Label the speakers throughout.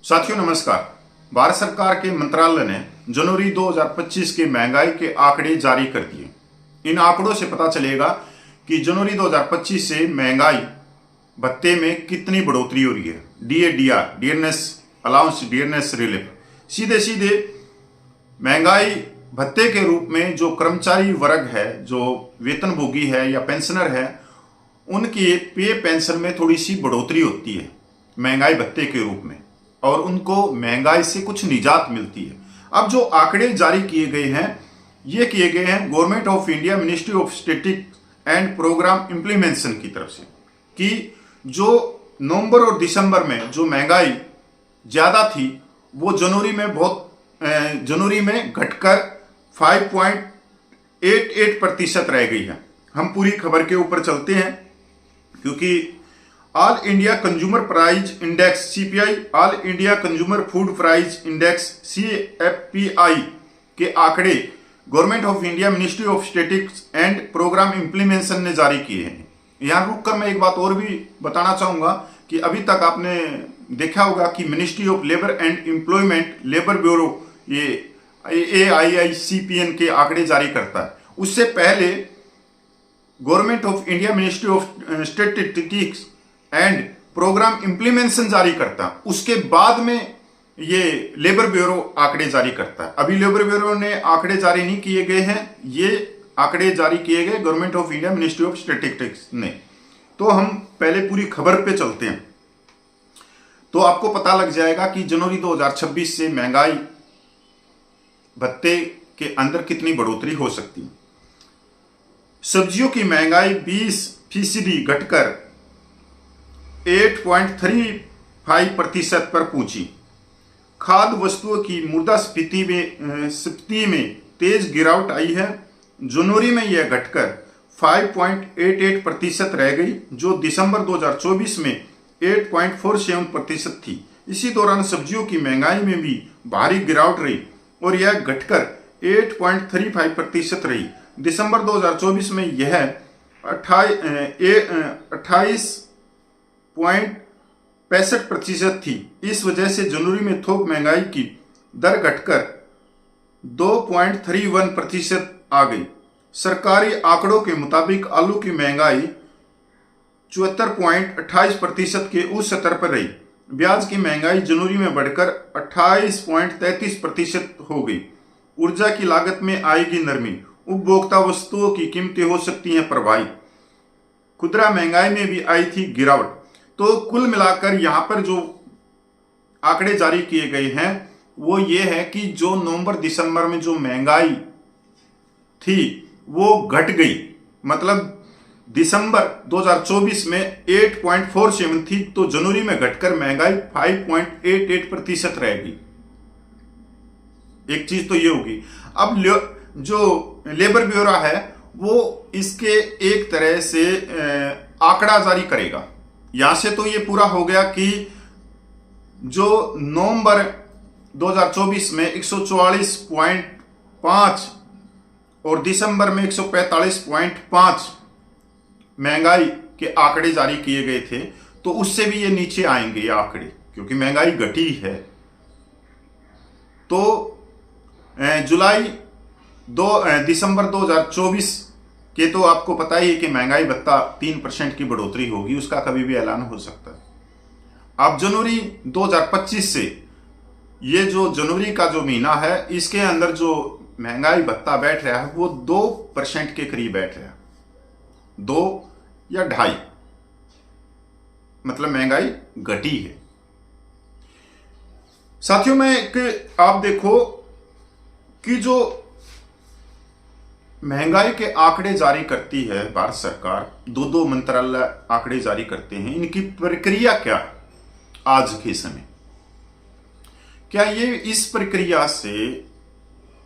Speaker 1: साथियों नमस्कार। भारत सरकार के मंत्रालय ने जनवरी 2025 के महंगाई के आंकड़े जारी कर दिए। इन आंकड़ों से पता चलेगा कि जनवरी 2025 से महंगाई भत्ते में कितनी बढ़ोतरी हो रही है। डीएडीआर, डियरनेस अलाउंस, डियरनेस रिलीफ, सीधे सीधे महंगाई भत्ते के रूप में जो कर्मचारी वर्ग है, जो वेतनभोगी है या पेंशनर है, उनकी पे पेंशन में थोड़ी सी बढ़ोतरी होती है महंगाई भत्ते के रूप में, और उनको महंगाई से कुछ निजात मिलती है। अब जो आंकड़े जारी किए गए हैं, ये किए गए हैं government of India, ministry of statistics and programme implementation की तरफ से, कि जो नवंबर और दिसंबर में जो महंगाई ज्यादा थी वो जनवरी में घटकर 5.88% रह गई है। हम पूरी खबर के ऊपर चलते हैं, क्योंकि all India consumer price index CPI, all India consumer food price index CFPI के आंकड़े government of India, ministry of statistics and programme implementation ने जारी किए हैं। यहां रुककर मैं एक बात और भी बताना चाहूंगा कि अभी तक आपने देखा होगा कि ministry of labour and employment, labour bureau, ये AIICPN के आंकड़े जारी करता है। उससे पहले government of India, ministry of statistics and programme implementation जारी करता है। उसके बाद में ये लेबर ब्यूरो आंकड़े जारी करता है। अभी लेबर ब्यूरो ने आंकड़े जारी नहीं किए गए हैं, ये आंकड़े जारी किए गए government of India, ministry of statistics ने। तो हम पहले पूरी खबर पे चलते हैं, तो आपको पता लग जाएगा कि जनवरी 2026 से महंगाई भत्ते के अंदर कितनी बढ़ोतरी हो सकती है। सब्जियों की महंगाई 20% घटकर 8.35% पर पहुंची। खाद्य वस्तुओं की मुद्रास्फीति में तेज गिरावट आई है। जनवरी में यह घटकर 5.88% रह गई, जो दिसंबर 2024 में 8.47% थी। इसी दौरान सब्जियों की महंगाई में भी भारी गिरावट रही और यह घटकर 8.35% रही। दिसंबर 2024 में यह 28.65% थी। इस वजह से जनवरी में थोक महंगाई की दर घटकर 2.31% आ गई। सरकारी आंकड़ों के मुताबिक आलू की महंगाई 74.28% के उस स्तर पर रही। ब्याज की महंगाई जनवरी में बढ़कर 28.33% हो गई। ऊर्जा की लागत में आएगी नरमी। उपभोक्ता वस्तुओं की कीमतें हो सकती हैं प्रभावित। खुदरा महंगाई में भी आई थी गिरावट। तो कुल मिलाकर यहां पर जो आंकड़े जारी किए गए हैं वो ये है कि जो नवंबर दिसंबर में जो महंगाई थी वो घट गई। मतलब दिसंबर 2024 में 8.47 थी, तो जनवरी में घटकर महंगाई 5.88% रह गई। एक चीज तो ये होगी। अब जो लेबर ब्यूरो है वो इसके एक तरह से आंकड़ा जारी करेगा। यहां से तो ये पूरा हो गया कि जो नवंबर 2024 में 144.5 और दिसंबर में 145.5 महंगाई के आंकड़े जारी किए गए थे, तो उससे भी ये नीचे आएंगे ये आंकड़े, क्योंकि महंगाई घटी है। तो दिसंबर 2024 के तो आपको पता ही है कि महंगाई भत्ता 3% की बढ़ोतरी होगी, उसका कभी भी ऐलान हो सकता है। अब जनवरी 2025 से ये जो जनवरी का जो महीना है, इसके अंदर जो महंगाई भत्ता बैठ रहा है वो 2% के करीब बैठ रहा है, 2 या 2.5, मतलब महंगाई घटी है। साथियों में आप देखो कि जो महंगाई के आंकड़े जारी करती है भारत सरकार, दो मंत्रालय आंकड़े जारी करते हैं, इनकी प्रक्रिया क्या है आज के समय? क्या ये इस प्रक्रिया से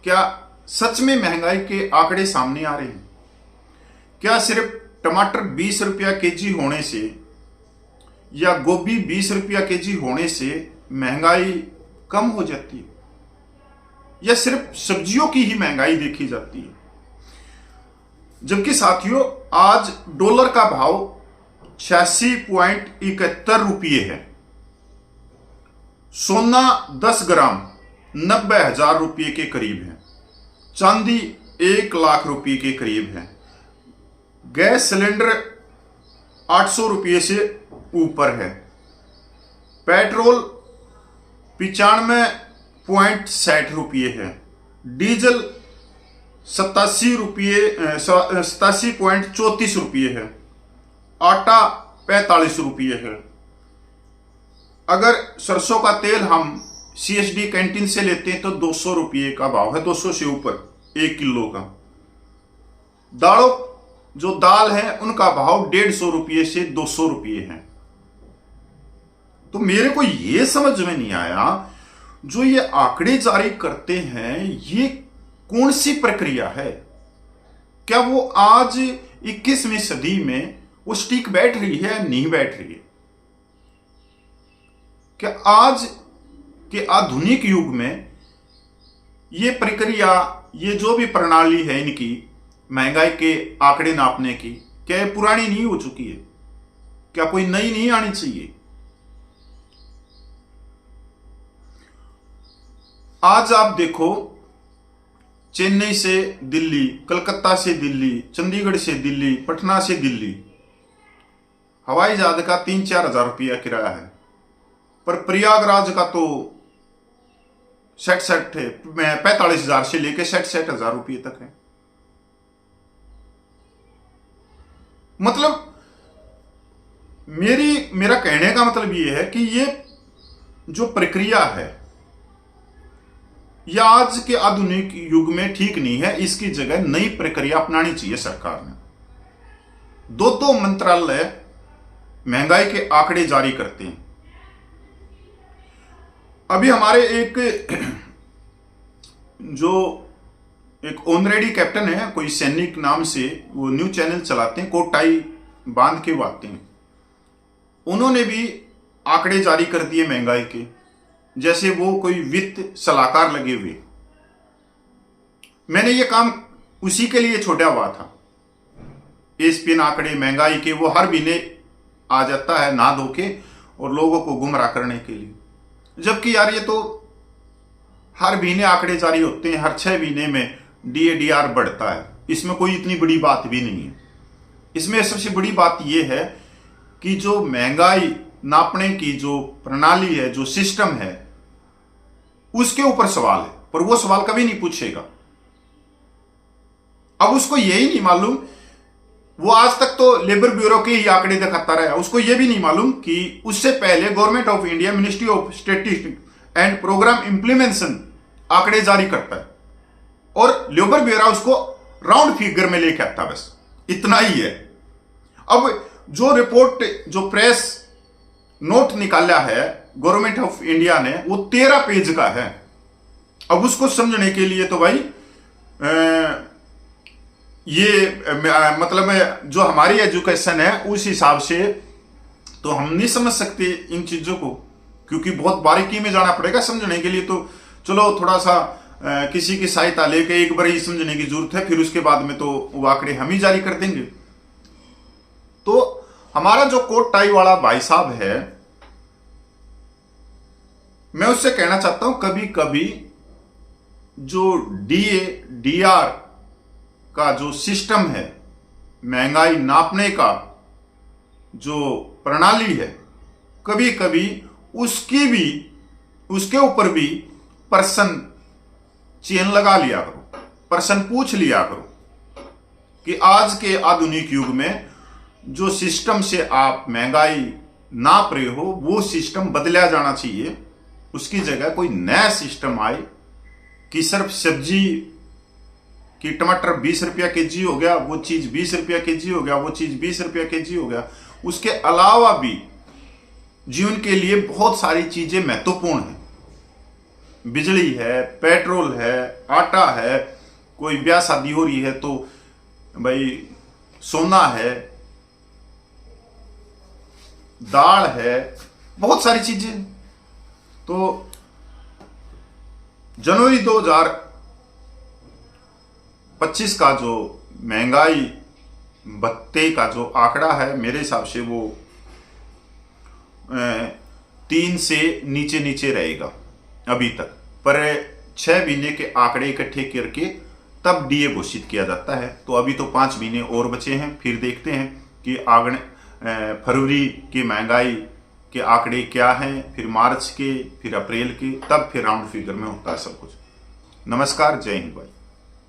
Speaker 1: क्या सच में महंगाई के आंकड़े सामने आ रहे हैं? क्या सिर्फ टमाटर 20 रुपया केजी होने से या गोभी 20 रुपया केजी होने से महंगाई कम हो जाती है, या सिर्फ सब्जियों की ही महंगाई देखी जाती है? जबकि साथियों आज डॉलर का भाव 86.71 रुपये है। सोना 10 ग्राम 90,000 रुपये के करीब है। चांदी 1 लाख रुपये के करीब है। गैस सिलेंडर 800 रुपये से ऊपर है। पेट्रोल 95.60 रुपये है। डीजल 87.34 रुपये है। आटा 45 रुपये है। अगर सरसों का तेल हम CSD कैंटीन से लेते हैं तो 200 रुपये का भाव है, 200 से ऊपर 1 किलो का। दालों जो दाल है उनका भाव 150 रुपये से 200 रुपये है। तो मेरे को ये समझ में नहीं आया, जो ये आंकड़े जारी करते हैं ये कौन सी प्रक्रिया है? क्या वो आज 21वीं सदी में वो स्टिक बैठ रही है या नहीं बैठ रही है? क्या आज के आधुनिक युग में ये प्रक्रिया, ये जो भी प्रणाली है इनकी महंगाई के आंकड़े नापने की, क्या ये पुरानी नहीं हो चुकी है? क्या कोई नई नहीं आनी चाहिए? आज आप देखो, चेन्नई से दिल्ली, कलकत्ता से दिल्ली, चंडीगढ़ से दिल्ली, पटना से दिल्ली हवाई जहाज का 3-4 हजार रुपया किराया है। पर प्रयागराज का तो 45,000 से लेकर 60,000 रुपये तक है। मतलब मेरा कहने का मतलब यह है कि ये जो प्रक्रिया है यह आज के आधुनिक युग में ठीक नहीं है। इसकी जगह नई प्रक्रिया अपनानी चाहिए सरकार ने। दो मंत्रालय महंगाई के आंकड़े जारी करते हैं। अभी हमारे एक ऑनरेडी कैप्टन है, कोई सैनिक नाम से, वो न्यूज चैनल चलाते हैं, कोट टाई बांध के वो आते हैं। उन्होंने भी आंकड़े जारी कर दिए महंगाई के, जैसे वो कोई वित्त सलाहकार लगे हुए। मैंने ये काम उसी के लिए छोड़ा हुआ था। ESPN आंकड़े महंगाई के वो हर महीने आ जाता है ना धो के, और लोगों को गुमराह करने के लिए। जबकि यार ये तो हर महीने आंकड़े जारी होते हैं, हर 6 महीने में DADR बढ़ता है। इसमें कोई इतनी बड़ी बात भी नहीं है। इसमें सबसे बड़ी बात यह है कि जो महंगाई नापने की जो प्रणाली है, जो सिस्टम है, उसके ऊपर सवाल है, पर वो सवाल कभी नहीं पूछेगा। अब उसको यही नहीं मालूम, वो आज तक तो लेबर ब्यूरो के ही आंकड़े दिखाता रहा। उसको यह भी नहीं मालूम कि उससे पहले government of India, ministry of statistics and programme implementation आंकड़े जारी करता है, और लेबर ब्यूरो उसको राउंड फिगर में लेके आता। बस इतना ही है। अब जो रिपोर्ट, जो प्रेस नोट निकाला है गवर्नमेंट ऑफ इंडिया ने, वो 13 पेज का है। अब उसको समझने के लिए तो भाई मतलब जो हमारी एजुकेशन है उस हिसाब से तो हम नहीं समझ सकते इन चीजों को, क्योंकि बहुत बारीकी में जाना पड़ेगा समझने के लिए। तो चलो थोड़ा सा किसी की सहायता लेके एक बार ही समझने की जरूरत है, फिर उसके बाद में तो वो आंकड़े हम ही जारी कर देंगे। तो हमारा जो कोट टाई वाला भाई साहब है, मैं उससे कहना चाहता हूं, कभी कभी जो DADR का जो सिस्टम है, महंगाई नापने का जो प्रणाली है, कभी कभी उसके ऊपर भी प्रश्न चेन लगा लिया करो, प्रश्न पूछ लिया करो कि आज के आधुनिक युग में जो सिस्टम से आप महंगाई नाप रहे हो वो सिस्टम बदला जाना चाहिए। उसकी जगह कोई नया सिस्टम आए कि सिर्फ सब्जी कि टमाटर 20 रुपया केजी हो गया, वो चीज 20 रुपया केजी हो गया, वो चीज 20 रुपया केजी हो गया। उसके अलावा भी जीवन के लिए बहुत सारी चीजें महत्वपूर्ण हैं। बिजली है, पेट्रोल है, आटा है, कोई ब्याह शादी हो रही है तो भाई सोना है, दाल है, बहुत सारी चीजें। तो जनवरी 2025 का जो महंगाई भत्ते का जो आंकड़ा है, मेरे हिसाब से वो 3 से नीचे नीचे रहेगा अभी तक, पर 6 महीने के आंकड़े इकट्ठे करके तब डीए घोषित किया जाता है। तो अभी तो 5 महीने और बचे हैं, फिर देखते हैं कि फरवरी की महंगाई के आंकड़े क्या हैं, फिर मार्च के, फिर अप्रैल के, तब फिर राउंड फिगर में होता है सब कुछ। नमस्कार, जय हिंद भाई।